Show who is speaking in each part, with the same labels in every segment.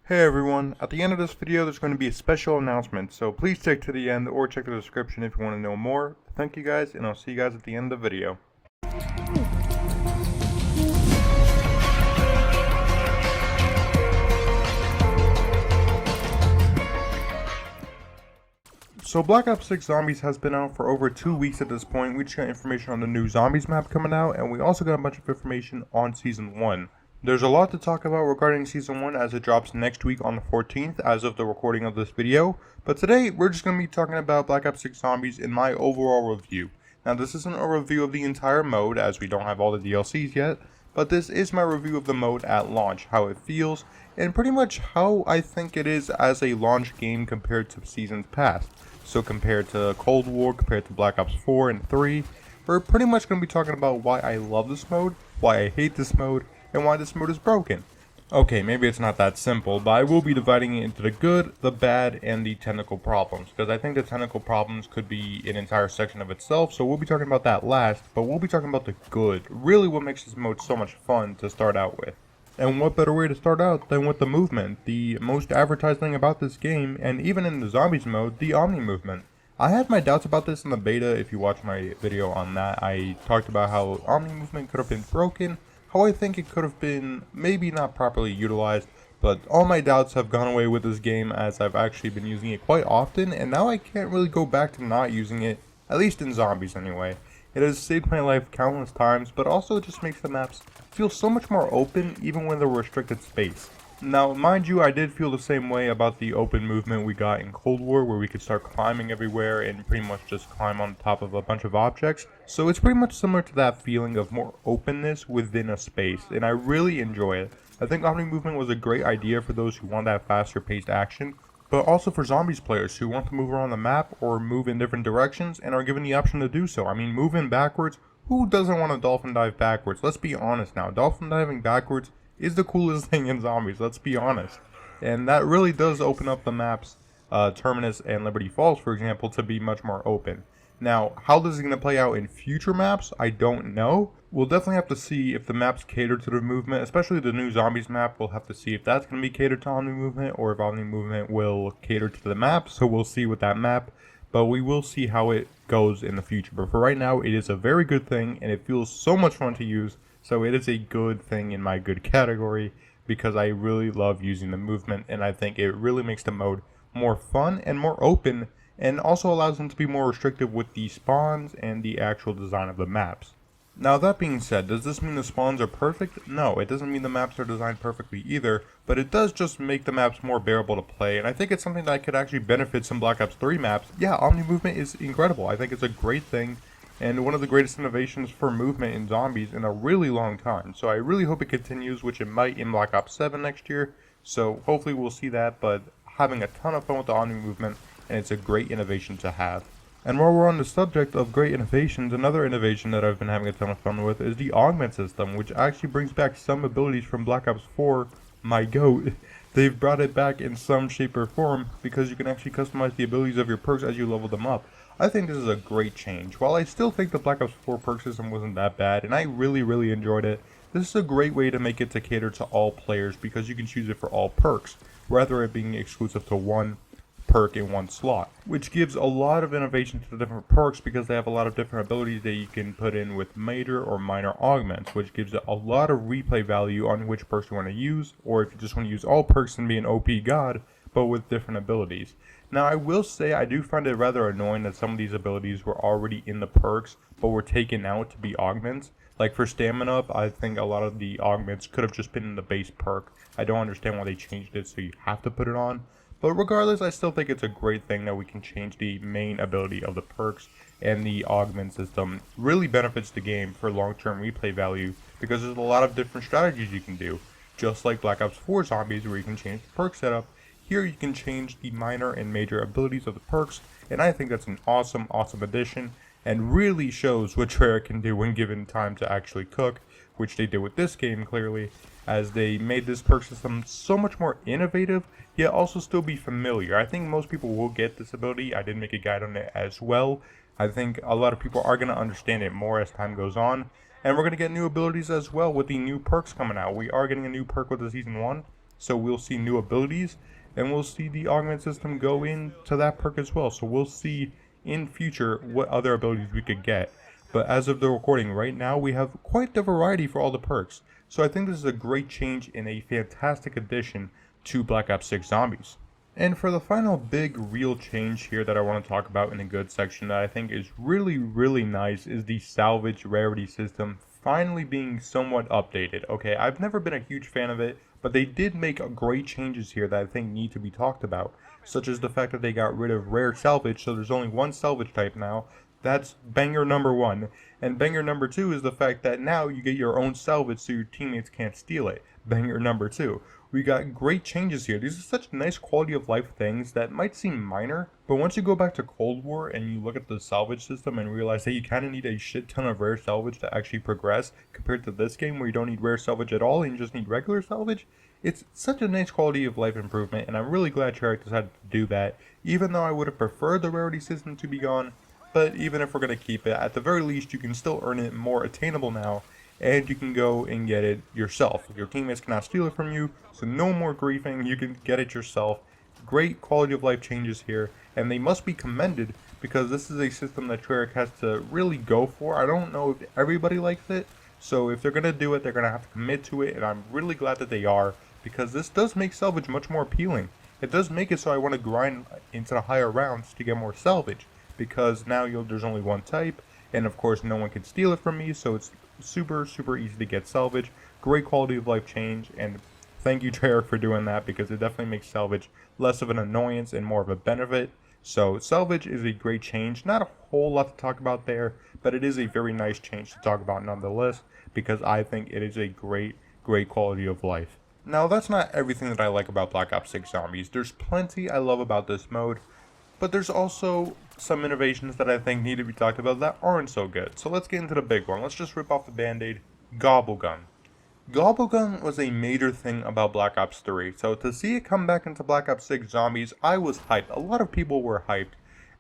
Speaker 1: Hey everyone, at the end of this video there's going to be a special announcement, so please stick to the end or check the description if you want to know more. Thank you guys, and I'll see you guys at the end of the video. So Black Ops 6 Zombies has been out for over 2 weeks at this point. We just got information on the new Zombies map coming out, and we also got a bunch of information on Season 1. There's a lot to talk about regarding Season 1 as it drops next week on the 14th as of the recording of this video, but today we're just going to be talking about Black Ops 6 Zombies in my overall review. Now this isn't a review of the entire mode as we don't have all the DLCs yet, but this is my review of the mode at launch, how it feels, and pretty much how I think it is as a launch game compared to seasons past. So compared to Cold War, compared to Black Ops 4 and 3, we're pretty much going to be talking about why I love this mode, why I hate this mode, and why this mode is broken. Okay, maybe it's not that simple, but I will be dividing it into the good, the bad, and the technical problems, because I think the technical problems could be an entire section of itself, so we'll be talking about that last, but we'll be talking about the good, really what makes this mode so much fun to start out with. And what better way to start out than with the movement, the most advertised thing about this game, and even in the Zombies mode, the Omni movement. I had my doubts about this in the beta. If you watch my video on that, I talked about how Omni movement could have been broken, how I think it could have been maybe not properly utilized, but all my doubts have gone away with this game as I've actually been using it quite often, and now I can't really go back to not using it, at least in Zombies anyway. It has saved my life countless times, but also it just makes the maps feel so much more open even when they're restricted space. Now, mind you, I did feel the same way about the open movement we got in Cold War, where we could start climbing everywhere and pretty much just climb on top of a bunch of objects. So it's pretty much similar to that feeling of more openness within a space, and I really enjoy it. I think Omni movement was a great idea for those who want that faster paced action, but also for Zombies players who want to move around the map or move in different directions and are given the option to do so. I mean, move in backwards. Who doesn't want to dolphin dive backwards? Let's be honest now. Dolphin diving backwards is the coolest thing in Zombies, let's be honest. And that really does open up the maps, Terminus and Liberty Falls, for example, to be much more open. Now, how this is going to play out in future maps, I don't know. We'll definitely have to see if the maps cater to the movement, especially the new Zombies map. We'll have to see if that's going to be catered to Omni movement or if Omni movement will cater to the map. So we'll see with that map, but we will see how it goes in the future. But for right now, it is a very good thing and it feels so much fun to use. So it is a good thing in my good category because I really love using the movement and I think it really makes the mode more fun and more open and also allows them to be more restrictive with the spawns and the actual design of the maps. Now that being said, does this mean the spawns are perfect? No, it doesn't mean the maps are designed perfectly either, but it does just make the maps more bearable to play, and I think it's something that could actually benefit some Black Ops 3 maps. Yeah, Omni movement is incredible. I think it's a great thing, and one of the greatest innovations for movement in Zombies in a really long time. So I really hope it continues, which it might in Black Ops 7 next year, so hopefully we'll see that, but having a ton of fun with the Omni movement, and it's a great innovation to have. And while we're on the subject of great innovations, another innovation that I've been having a ton of fun with is the augment system, which actually brings back some abilities from Black Ops 4, my GOAT. They've brought it back in some shape or form because you can actually customize the abilities of your perks as you level them up. I think this is a great change. While I still think the Black Ops 4 perk system wasn't that bad, and I really enjoyed it, this is a great way to make it to cater to all players because you can choose it for all perks, rather than it being exclusive to one perk in one slot, which gives a lot of innovation to the different perks because they have a lot of different abilities that you can put in with major or minor augments, which gives a lot of replay value on which perks you want to use, or if you just want to use all perks and be an OP god, but with different abilities. Now I will say I do find it rather annoying that some of these abilities were already in the perks, but were taken out to be augments. Like for stamina up, I think a lot of the augments could have just been in the base perk. I don't understand why they changed it so you have to put it on. But regardless, I still think it's a great thing that we can change the main ability of the perks, and the augment system really benefits the game for long-term replay value because there's a lot of different strategies you can do. Just like Black Ops 4 Zombies where you can change the perk setup, here you can change the minor and major abilities of the perks, and I think that's an awesome addition and really shows what Treyarch can do when given time to actually cook, which they did with this game clearly, as they made this perk system so much more innovative, yet also still be familiar. I think most people will get this ability. I did make a guide on it as well. I think a lot of people are going to understand it more as time goes on, and we're going to get new abilities as well with the new perks coming out. We are getting a new perk with the Season 1, So we'll see new abilities, and we'll see the augment system go into that perk as well. So we'll see in future what other abilities we could get. But as of the recording right now, we have quite the variety for all the perks. So I think this is a great change and a fantastic addition to Black Ops 6 Zombies. And for the final big real change here that I want to talk about in the good section that I think is really nice is the salvage rarity system finally being somewhat updated. Okay, I've never been a huge fan of it, but they did make great changes here that I think need to be talked about, such as the fact that they got rid of rare salvage, so there's only one salvage type now. That's banger number one. And banger number two is the fact that now you get your own salvage so your teammates can't steal it. Banger number two. We got great changes here. These are such nice quality of life things that might seem minor, but once you go back to Cold War and you look at the salvage system and realize that you kind of need a shit ton of rare salvage to actually progress compared to this game where you don't need rare salvage at all and you just need regular salvage, it's such a nice quality of life improvement, and I'm really glad Treyarch decided to do that, even though I would have preferred the rarity system to be gone. But even if we're going to keep it, at the very least you can still earn it more attainable now, and you can go and get it yourself. Your teammates cannot steal it from you, so no more griefing, you can get it yourself. Great quality of life changes here, and they must be commended because this is a system that Treyarch has to really go for. I don't know if everybody likes it, so if they're going to do it, they're going to have to commit to it, and I'm really glad that they are, because this does make salvage much more appealing. It does make it so I want to grind into the higher rounds to get more salvage, because now there's only one type, and of course no one can steal it from me, so it's super easy to get salvage. Great quality of life change, and thank you Treyarch for doing that, because it definitely makes salvage less of an annoyance and more of a benefit. So salvage is a great change. Not a whole lot to talk about there, but it is a very nice change to talk about nonetheless, because I think it is a great quality of life. Now that's not everything that I like about Black Ops 6 Zombies. There's plenty I love about this mode, but there's also some innovations that I think need to be talked about that aren't so good. So let's get into the big one. Let's just rip off the band-aid. Gobblegum. Gobblegum was a major thing about Black Ops 3, so to see it come back into Black Ops 6 Zombies, I was hyped. A lot of people were hyped.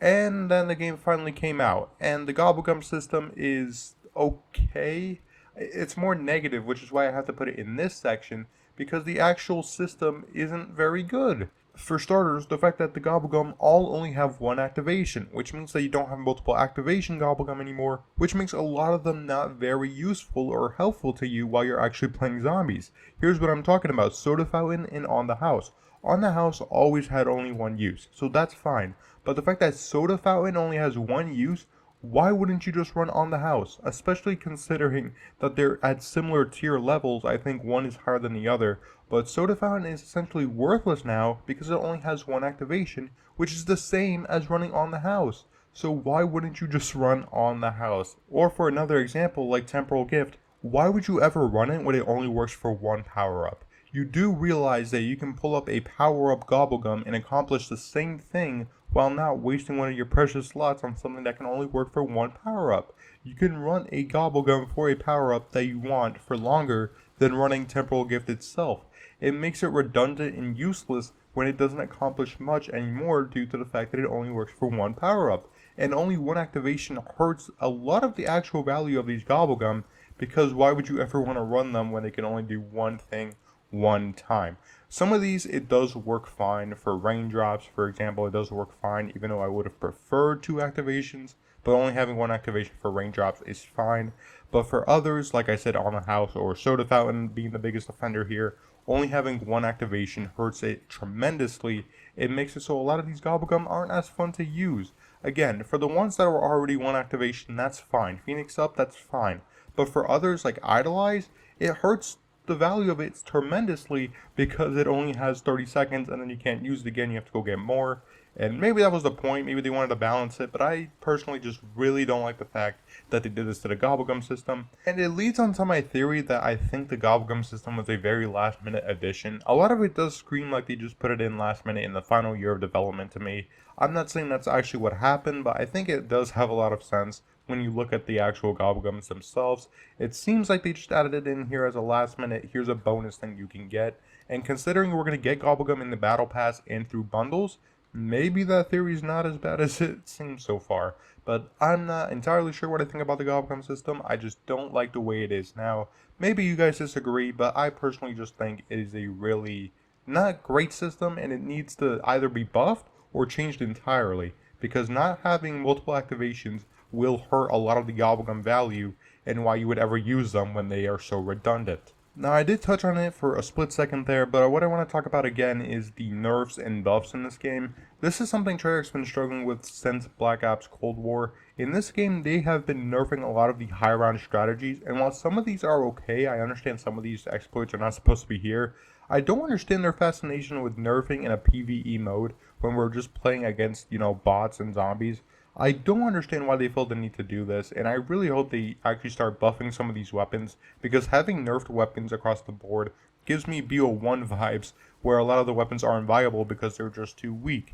Speaker 1: And then the game finally came out, and the Gobblegum system is okay. It's more negative, which is why I have to put it in this section, because the actual system isn't very good. For starters, the fact that the Gobblegum all only have one activation, which means that you don't have multiple activation Gobblegum anymore, which makes a lot of them not very useful or helpful to you while you're actually playing zombies. Here's what I'm talking about: Soda Fountain and On the House. On the House always had only one use, so that's fine. But the fact that Soda Fountain only has one use, why wouldn't you just run On the House? Especially considering that they're at similar tier levels. I think one is higher than the other, but Soda Fountain is essentially worthless now because it only has one activation, which is the same as running On the House. So why wouldn't you just run On the House? Or for another example, like Temporal Gift, why would you ever run it when it only works for one power-up? You do realize that you can pull up a power-up Gobblegum and accomplish the same thing while not wasting one of your precious slots on something that can only work for one power-up. You can run a Gobblegum for a power-up that you want for longer than running Temporal Gift itself. It makes it redundant and useless when it doesn't accomplish much anymore due to the fact that it only works for one power-up. And only one activation hurts a lot of the actual value of these Gobblegum, because why would you ever want to run them when they can only do one thing one time? Some of these it does work fine. For raindrops, for example, it does work fine, even though I would have preferred two activations, but only having one activation for raindrops is fine. But for others, like I said, On the House or Soda Fountain being the biggest offender here, only having one activation hurts it tremendously. It makes it so a lot of these Gobblegum aren't as fun to use. Again, for the ones that are already one activation, that's fine. Phoenix Up, that's fine. But for others like Idolize, it hurts the value of it tremendously because it only has 30 seconds and then you can't use it again. You have to go get more. And maybe that was the point. Maybe they wanted to balance it. But I personally just really don't like the fact that they did this to the Gobblegum system. And it leads on to my theory that I think the Gobblegum system was a very last minute addition. A lot of it does scream like they just put it in last minute in the final year of development to me. I'm not saying that's actually what happened, but I think it does have a lot of sense when you look at the actual Gobblegums themselves. It seems like they just added it in here as a last minute, here's a bonus thing you can get. And considering we're going to get Gobblegum in the Battle Pass and through bundles, maybe that theory is not as bad as it seems so far. But I'm not entirely sure what I think about the Gobblegum system. I just don't like the way it is now. Maybe you guys disagree, but I personally just think it is a really not great system, and it needs to either be buffed or changed entirely, because not having multiple activations will hurt a lot of the gobblegum value and why you would ever use them when they are so redundant. Now, I did touch on it for a split second there, but what I want to talk about again is the nerfs and buffs in this game. This is something Treyarch's been struggling with since Black Ops Cold War. In this game, they have been nerfing a lot of the high round strategies, and while some of these are okay, I understand some of these exploits are not supposed to be here, I don't understand their fascination with nerfing in a PvE mode when we're just playing against, bots and zombies. I don't understand why they feel the need to do this, and I really hope they actually start buffing some of these weapons, because having nerfed weapons across the board gives me BO1 vibes, where a lot of the weapons are inviable because they're just too weak.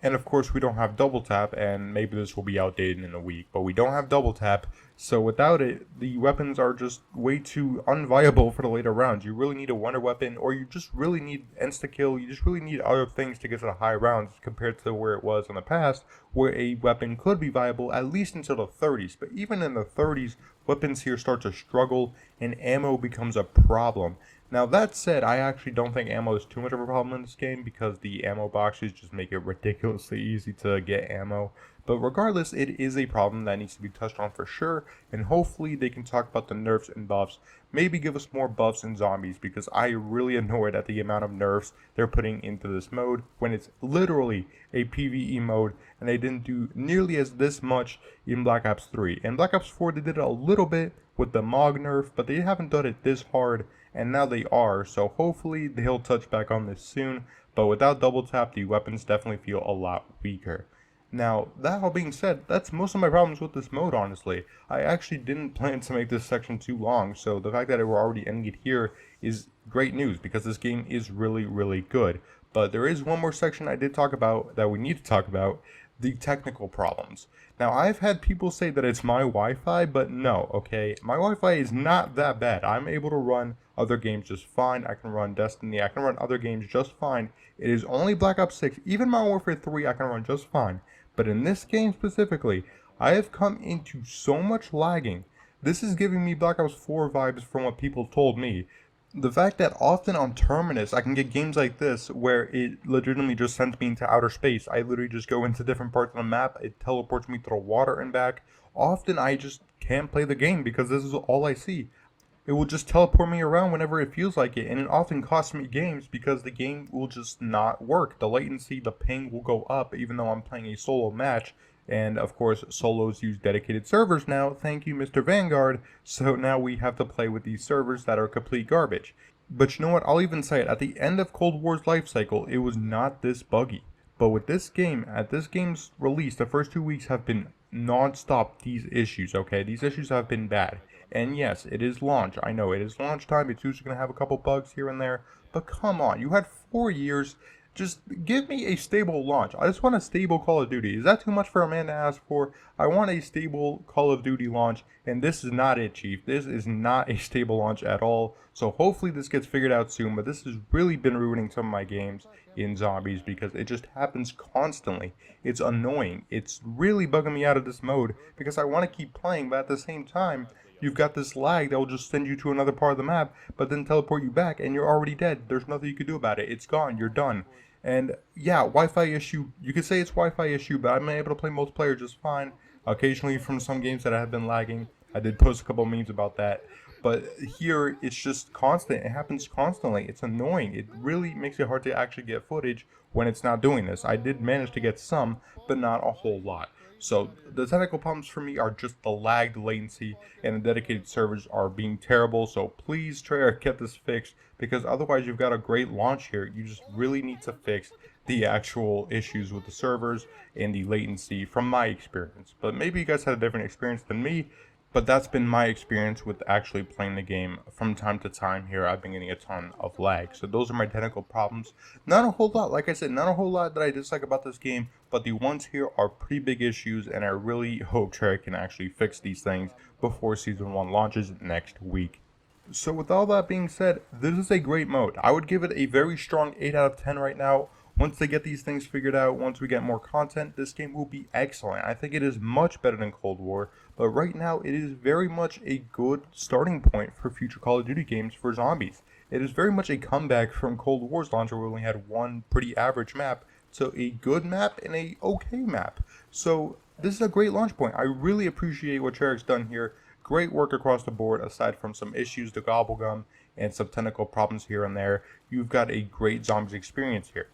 Speaker 1: And of course we don't have double tap, and maybe this will be outdated in a week, but we don't have double tap, so without it, the weapons are just way too unviable for the later rounds. You really need a wonder weapon, or you just really need insta-kill, you just really need other things to get to the high rounds compared to where it was in the past, where a weapon could be viable at least until the 30s, but even in the 30s, weapons here start to struggle, and ammo becomes a problem. Now that said, I actually don't think ammo is too much of a problem in this game because the ammo boxes just make it ridiculously easy to get ammo. But regardless, it is a problem that needs to be touched on for sure, and hopefully they can talk about the nerfs and buffs. Maybe give us more buffs and zombies, because I really annoyed at the amount of nerfs they're putting into this mode when it's literally a PvE mode, and they didn't do nearly as this much in Black Ops 3. In Black Ops 4 they did it a little bit with the MOG nerf, but they haven't done it this hard, and now they are, so hopefully they'll touch back on this soon, but without double tap the weapons definitely feel a lot weaker. Now, that all being said, that's most of my problems with this mode, honestly. I actually didn't plan to make this section too long, so the fact that we're already ending it here is great news, because this game is really, really good. But there is one more section I did talk about that we need to talk about, the technical problems. Now, I've had people say that it's my Wi-Fi, but no, okay? My Wi-Fi is not that bad. I'm able to run other games just fine. I can run Destiny, I can run other games just fine. It is only Black Ops 6, even Modern Warfare 3 I can run just fine. But in this game specifically, I have come into so much lagging. This is giving me Black Ops 4 vibes from what people told me. The fact that often on Terminus, I can get games like this where it legitimately just sends me into outer space. I literally just go into different parts of the map, it teleports me to the water and back. Often I just can't play the game because this is all I see. It will just teleport me around whenever it feels like it, and it often costs me games because the game will just not work. The latency, the ping will go up even though I'm playing a solo match. And of course, solos use dedicated servers now, thank you Mr. Vanguard, so now we have to play with these servers that are complete garbage. But you know what, I'll even say it, at the end of Cold War's life cycle, it was not this buggy. But with this game, at this game's release, the first 2 weeks have been non-stop these issues, okay? These issues have been bad. And yes, it is launch, I know, it is launch time, it's usually going to have a couple bugs here and there, but come on, you had 4 years. Just give me a stable launch. I just want a stable Call of Duty. Is that too much for a man to ask for? I want a stable Call of Duty launch, and this is not it, Chief. This is not a stable launch at all. So hopefully this gets figured out soon, but this has really been ruining some of my games in Zombies because it just happens constantly. It's annoying. It's really bugging me out of this mode because I want to keep playing, but at the same time, you've got this lag that will just send you to another part of the map, but then teleport you back, and you're already dead. There's nothing you can do about it. It's gone. You're done. And yeah, Wi-Fi issue, you could say it's Wi-Fi issue, but I'm able to play multiplayer just fine. Occasionally from some games that have been lagging. I did post a couple memes about that. But here, it's just constant. It happens constantly. It's annoying. It really makes it hard to actually get footage when it's not doing this. I did manage to get some, but not a whole lot. So the technical problems for me are just the lag, the latency, and the dedicated servers are being terrible. So please, Treyarch, get this fixed, because otherwise you've got a great launch here. You just really need to fix the actual issues with the servers and the latency from my experience. But maybe you guys had a different experience than me. But that's been my experience with actually playing the game. From time to time here, I've been getting a ton of lag. So those are my technical problems. Not a whole lot, like I said, not a whole lot that I dislike about this game, but the ones here are pretty big issues, and I really hope Treyarch can actually fix these things before Season 1 launches next week. So with all that being said, this is a great mode. I would give it a very strong 8 out of 10 right now. Once they get these things figured out, once we get more content, this game will be excellent. I think it is much better than Cold War, but right now it is very much a good starting point for future Call of Duty games for Zombies. it is very much a comeback from Cold War's launch where we only had one pretty average map to a good map and a okay map. So this is a great launch point. I really appreciate what Treyarch's done here. Great work across the board, aside from some issues, the gobblegum, and some technical problems here and there. You've got a great zombies experience here.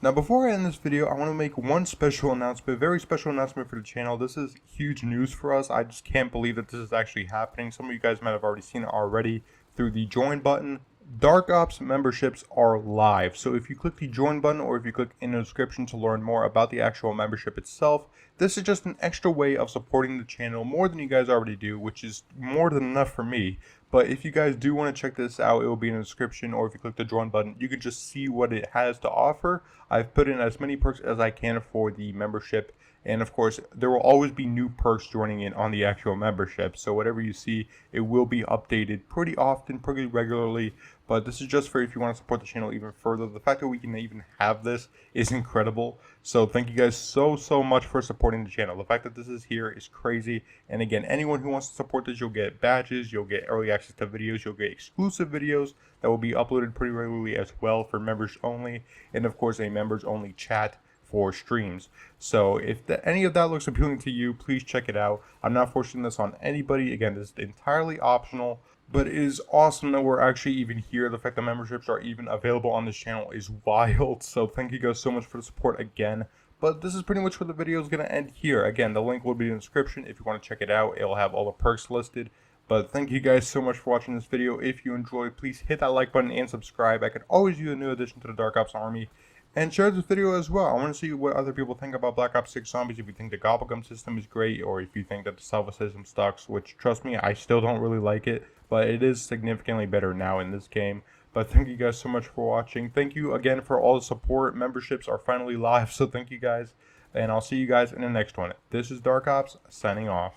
Speaker 1: Now before I end this video, I want to make one special announcement, very special announcement for the channel. This is huge news for us. I just can't believe that this is actually happening. Some of you guys might have already seen it already through the join button. Dark Ops memberships are live. So if you click the join button or if you click in the description to learn more about the actual membership itself, this is just an extra way of supporting the channel more than you guys already do, which is more than enough for me. But if you guys do want to check this out, it will be in the description, or if you click the join button, you can just see what it has to offer. I've put in as many perks as I can for the membership. And of course, there will always be new perks joining in on the actual membership. So whatever you see, it will be updated pretty often, pretty regularly. But this is just for if you want to support the channel even further. The fact that we can even have this is incredible. So thank you guys so much for supporting the channel. The fact that this is here is crazy. And again, anyone who wants to support this, you'll get badges, you'll get early access to videos, you'll get exclusive videos that will be uploaded pretty regularly as well for members only. And of course, a members only chat for streams. So if any of that looks appealing to you, please check it out. I'm not forcing this on anybody. Again, this is entirely optional, but it is awesome that we're actually even here. The fact that memberships are even available on this channel is wild. So thank you guys so much for the support again. But this is pretty much where the video is going to end here. Again, the link will be in the description. If you want to check it out, it'll have all the perks listed. But thank you guys so much for watching this video. If you enjoyed, please hit that like button and subscribe. I could always use a new addition to the Dark Ops army. And share this video as well. I want to see what other people think about Black Ops 6 Zombies. If you think the gobblegum system is great, or if you think that the salva system sucks, which trust me, I still don't really like it, but it is significantly better now in this game. But thank you guys so much for watching. Thank you again for all the support. Memberships are finally live, so thank you guys. And I'll see you guys in the next one. This is Dark Ops, signing off.